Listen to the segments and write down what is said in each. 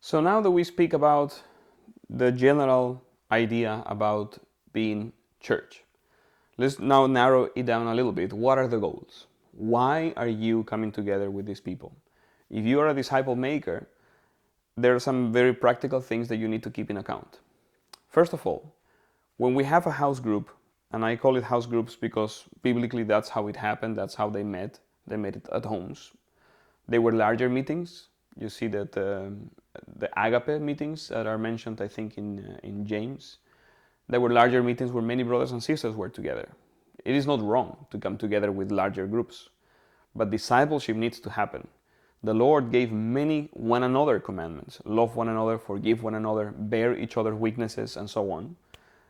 So now that we speak about the general idea about being church, let's now narrow it down a little bit. What are the goals? Why are you coming together with these people? If you are a disciple maker, there are some very practical things that you need to keep in account. First of all, when we have a house group, and I call it house groups because biblically that's how it happened, that's how they met. They met it at homes. They were larger meetings. You see that the agape meetings that are mentioned, I think, in James, there were larger meetings where many brothers and sisters were together. It is not wrong to come together with larger groups, but discipleship needs to happen. The Lord gave many one another commandments: love one another, forgive one another, bear each other's weaknesses, and so on.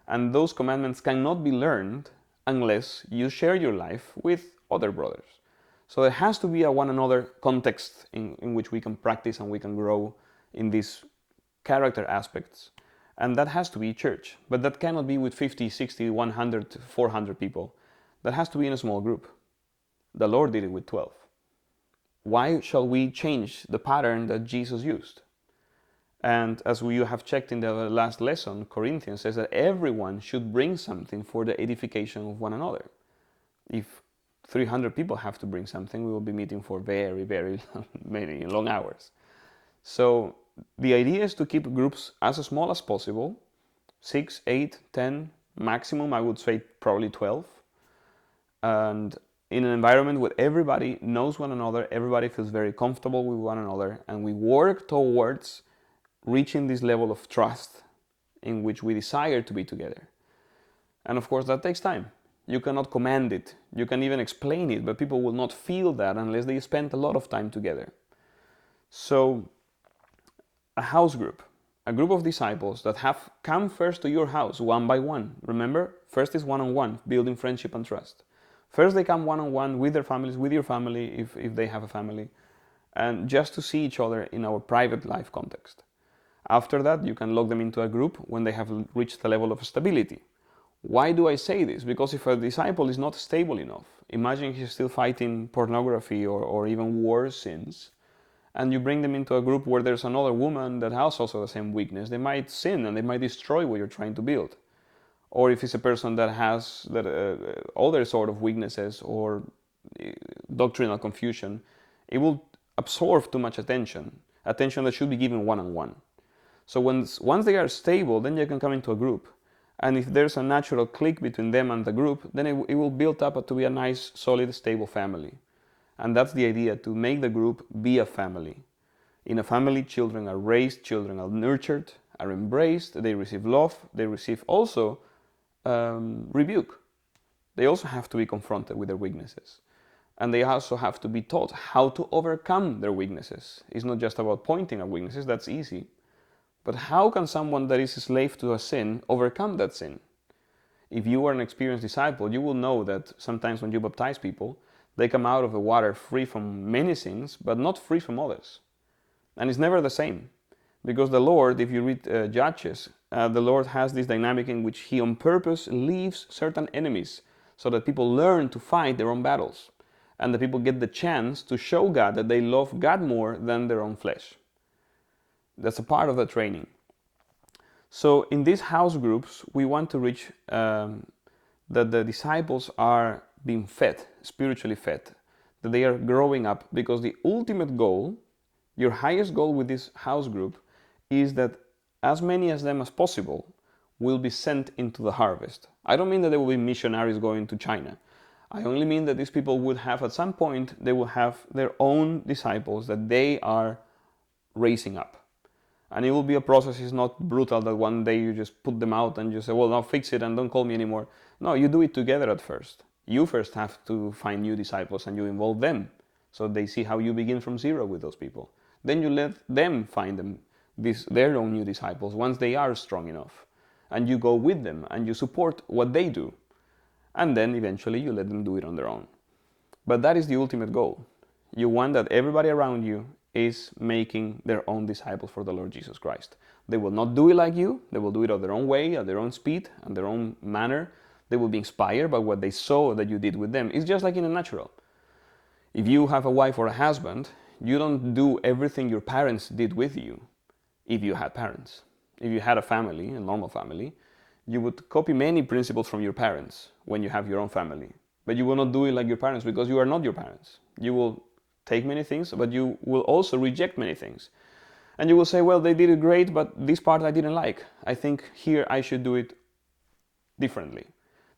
And those commandments cannot be learned unless you share your life with other brothers. So there has to be a one another context in which we can practice and we can grow in these character aspects. And that has to be church. But that cannot be with 50, 60, 100, 400 people. That has to be in a small group. The Lord did it with 12. Why shall we change the pattern that Jesus used? And as we have checked in the last lesson, Corinthians says that everyone should bring something for the edification of one another. If 300 people have to bring something, we will be meeting for very, very many long hours. So the idea is to keep groups as small as possible, 6, 8, 10, maximum I would say probably 12. And in an environment where everybody knows one another, everybody feels very comfortable with one another, and we work towards reaching this level of trust in which we desire to be together. And of course that takes time. You cannot command it, you can even explain it, but people will not feel that unless they spend a lot of time together. So a house group, a group of disciples that have come first to your house one by one. Remember, first is one-on-one, building friendship and trust. First they come one-on-one with their families, with your family if they have a family, and just to see each other in our private life context. After that, you can log them into a group when they have reached a level of stability. Why do I say this? Because if a disciple is not stable enough, imagine he's still fighting pornography or even worse sins, and you bring them into a group where there's another woman that has also the same weakness, they might sin and they might destroy what you're trying to build. Or if it's a person that has other sort of weaknesses or doctrinal confusion, it will absorb too much attention that should be given one-on-one. So once they are stable, then you can come into a group. And if there's a natural click between them and the group, then it will build up to be a nice, solid, stable family. And that's the idea, to make the group be a family. In a family, children are raised, children are nurtured, are embraced, they receive love, they receive also rebuke. They also have to be confronted with their weaknesses. And they also have to be taught how to overcome their weaknesses. It's not just about pointing at weaknesses, that's easy. But how can someone that is a slave to a sin overcome that sin? If you are an experienced disciple, you will know that sometimes when you baptize people, they come out of the water free from many sins, but not free from others. And it's never the same. Because the Lord, if you read Judges, the Lord has this dynamic in which He on purpose leaves certain enemies so that people learn to fight their own battles. And the people get the chance to show God that they love God more than their own flesh. That's a part of the training. So in these house groups, we want to reach that the disciples are being fed, spiritually fed, that they are growing up, because the ultimate goal, your highest goal with this house group, is that as many of them as possible will be sent into the harvest. I don't mean that there will be missionaries going to China. I only mean that these people would have, at some point, they will have their own disciples that they are raising up. And it will be a process. It's not brutal that one day you just put them out and you say, well, now fix it and don't call me anymore. No, you do it together at first. You first have to find new disciples and you involve them so they see how you begin from zero with those people. Then you let them find their own new disciples once they are strong enough. And you go with them and you support what they do. And then eventually you let them do it on their own. But that is the ultimate goal. You want that everybody around you is making their own disciples for the Lord Jesus Christ. They will not do it like you. They will do it at their own way, at their own speed, and their own manner. They will be inspired by what they saw that you did with them. It's just like in a natural. If you have a wife or a husband, you don't do everything your parents did with you. if you had parents. If you had a family, a normal family, you would copy many principles from your parents when you have your own family. But you will not do it like your parents because you are not your parents. You will take many things, but you will also reject many things. And you will say, well, they did it great, but this part I didn't like. I think here I should do it differently.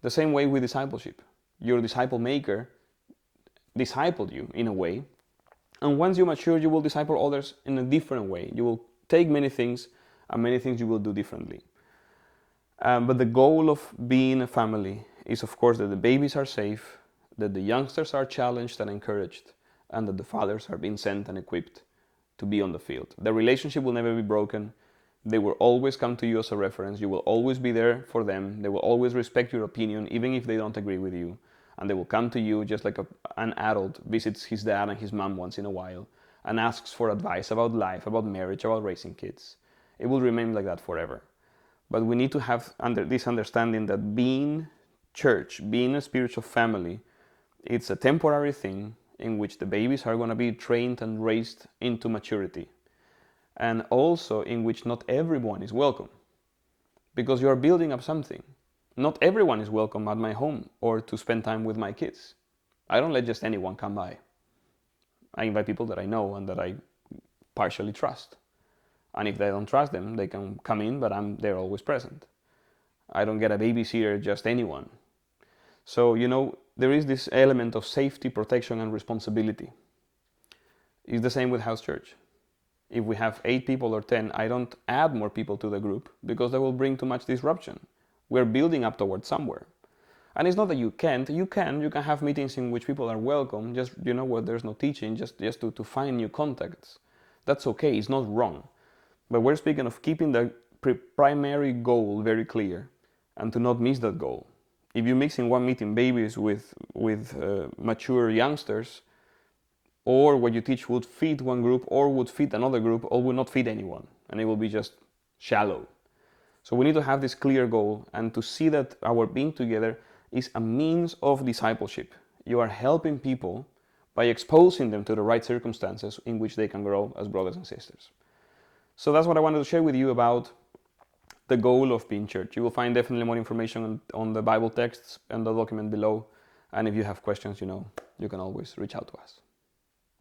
The same way with discipleship. Your disciple maker discipled you in a way, and once you mature, you will disciple others in a different way. You will take many things, and many things you will do differently. But the goal of being a family is, of course, that the babies are safe, that the youngsters are challenged and encouraged, and that the fathers are being sent and equipped to be on the field. The relationship will never be broken. They will always come to you as a reference. You will always be there for them. They will always respect your opinion, even if they don't agree with you. And they will come to you just like an adult visits his dad and his mom once in a while and asks for advice about life, about marriage, about raising kids. It will remain like that forever. But we need to have this understanding that being church, being a spiritual family, it's a temporary thing in which the babies are going to be trained and raised into maturity. And also in which not everyone is welcome. Because you are building up something. Not everyone is welcome at my home or to spend time with my kids. I don't let just anyone come by. I invite people that I know and that I partially trust. And if I don't trust them, they can come in, but they're always present. I don't get a babysitter, just anyone. So, there is this element of safety, protection, and responsibility. It's the same with house church. If we have 8 people or 10, I don't add more people to the group because that will bring too much disruption. We're building up towards somewhere. And it's not that you can't. You can have meetings in which people are welcome, just, where there's no teaching, just to find new contacts. That's okay, it's not wrong. But we're speaking of keeping the primary goal very clear and to not miss that goal. If you mix in one meeting babies with mature youngsters, or what you teach would fit one group or would fit another group or would not fit anyone, and it will be just shallow. So we need to have this clear goal and to see that our being together is a means of discipleship. You are helping people by exposing them to the right circumstances in which they can grow as brothers and sisters. So that's what I wanted to share with you about the goal of being church. You will find definitely more information on the Bible texts and the document below. And if you have questions, you can always reach out to us.